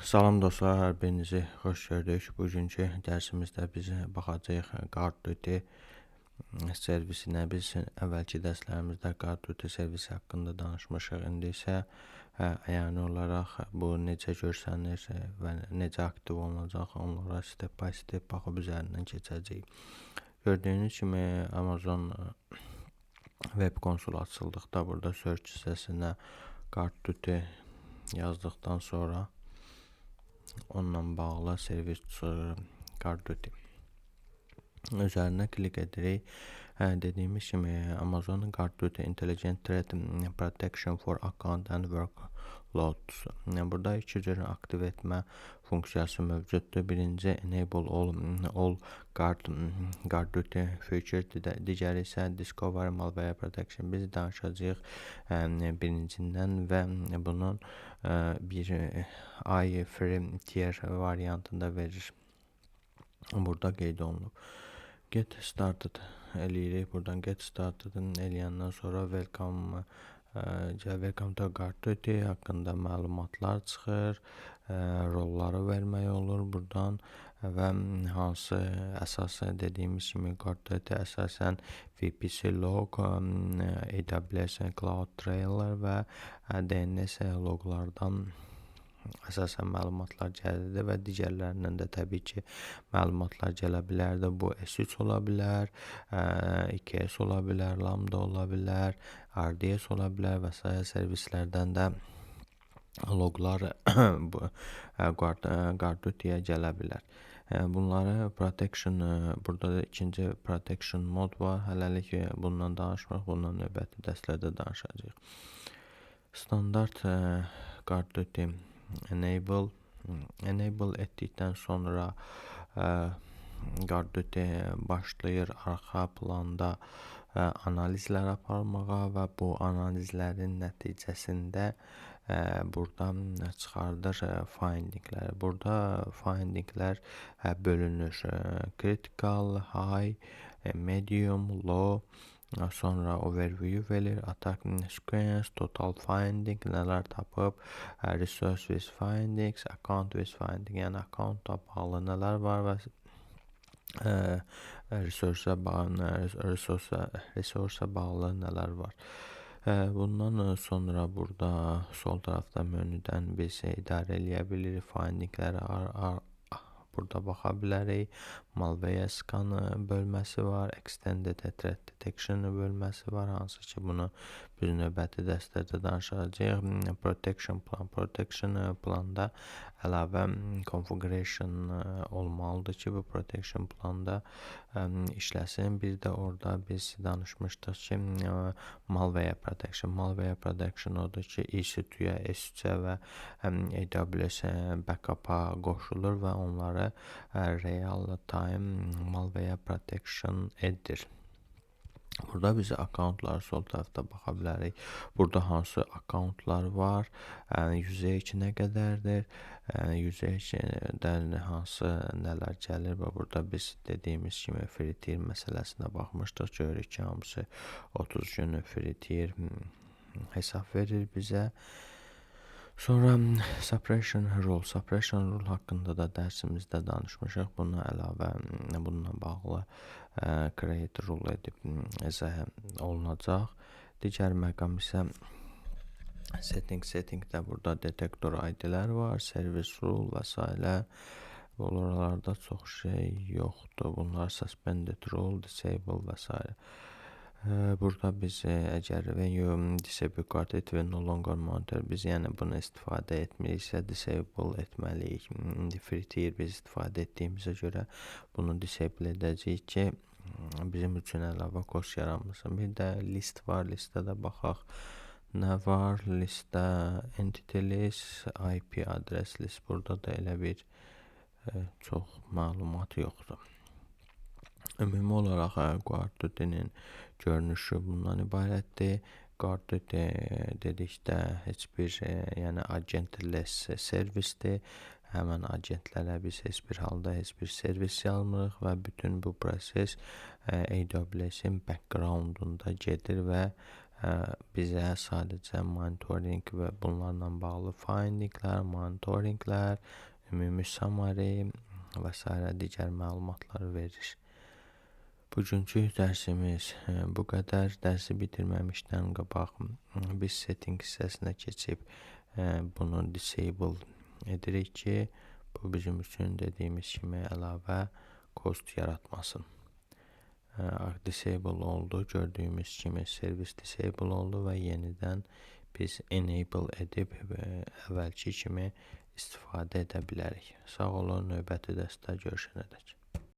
Salam dostlar, hər birinizi xoş gördük. Bugünkü dərsimizdə biz baxacağıq Guard-Duty servisinə. Biz əvvəlki dərslərimizdə Guard-Duty servisi haqqında danışmışıq. İndi isə əyani olaraq bu necə görsənir və necə aktiv olunacaq, onlara step by step baxıb üzərindən keçəcəyik. Gördüyünüz kimi Amazon web konsolu açıldıqda burada search hissəsinə Guard-Duty yazdıqdan sonra onunla bağlı servis Guard-Duty üzərinə klik edirik. Dediyimiz kimi Amazon Guard-Duty Intelligent Threat Protection for Account and Workloads. Burada iki cür aktiv etmə funksiyası mövcuddur. Birinci Enable all Guard-Duty feature, digəri isə Discover Malware Protection. Biz danışacağıq birincindən və bunun bir free tier variantında verir. Burada qeyd olunub. Get started eləyirik. Buradan get started eləyəndən sonra welcome to Guard-Duty haqqında məlumatlar çıxır. Rolları vermək olur buradan və hansı əsas dediyimiz kimi Guard-Duty əsasən VPC log, AWS CloudTrail və DNS loglardan əsasən məlumatlar gəlir və digərlərindən də təbii ki məlumatlar gələ bilər də. Bu S3 ola bilər, 2S ola bilər, Lambda ola bilər, RDS ola bilər və s. servislərdən də loglar Guard-Duty-yə gələ bilər. Bunları protection, burada da ikinci protection mod var. Hələlik bundan danışmırıq, bundan növbəti dərslərdə danışacağıq. Standart Guard-Duty enable etdikdən sonra Guard-Duty başlayır arxa planda analizlər aparmağa və bu analizlərin nəticəsində buradan çıxardır findinglər. Burada findinglər bölünür. Critical, high, medium, low, sonra overview verir, attack sequence, total finding, nələr tapıb, resource with findings, account with finding, yəni accountla bağlı nələr var və resursa bağlı nələr var. Bundan sonra burada sol tərəfdə menüdən biz idarə eləyə bilirik. Findingləri burada baxa bilərik. Malware scan bölməsi var, Extended Threat Detection bölməsi var, hansı ki bunu biz növbəti dərslərdə danışacağıq. Protection planda əlavə configuration olmalıdır ki, bu protection planda işləsin. Bir də orada biz danışmışdıq ki, Malware Protection odur ki, EC2-yə, S3-ə və AWS backup-a qoşulur və onları real time Malware Protection edir. Burada biz accountları sol tərəfdə baxa bilərik. Burada hansı accountlar var, usage nə qədərdir, usage-dən hansı nələr gəlir və burada biz dediyimiz kimi free tier məsələsinə baxmışdıq. Görürük ki, hamısı 30 gün free tier hesab verir bizə. Sonra suppression rule haqqında da dərsimizdə danışmışıq. Buna əlavə, bununla bağlı create rule edib izah olunacaq. Digər məqam isə settingdə burada detektor ID-lər var, service rule və s. Oralarda çox şey yoxdur. Bunlar suspended rule, disable və s. Burada biz əgər when you disable guard it will no longer monitor, biz yəni bunu istifadə etmiriksə disable etməliyik. İndi free tier biz istifadə etdiyimizə görə bunu disable edəcəyik ki bizim üçün əlavə cost yaranmasın. Bir də list var, listədə baxaq. Nə var? Listdə entity list, IP adres list. Burada da elə bir çox məlumat yoxdur. Ümumi olaraq Guard-Duty-nin görünüşü bundan ibarətdir. Guard-Duty dedikdə heç bir yəni agentless servisdir. Həmən agentlərə biz heç bir halda heç bir servis yazmırıq və bütün bu proses AWS-in backgroundunda gedir və bizə sadəcə monitoring və bunlarla bağlı findinglər, monitoringlər, ümumi summary və s. digər məlumatları verir. Bugünkü dərsimiz bu qədər. Dərsi bitirməmişdən qabaq biz setting hissəsinə keçib bunu disable edirik ki, bu bizim üçün dediyimiz kimi əlavə cost yaratmasın. Disable oldu. Gördüyümüz kimi servis disable oldu və yenidən biz enable edib əvvəlki kimi istifadə edə bilərik. Sağ olun, növbəti dərsdə görüşənədək.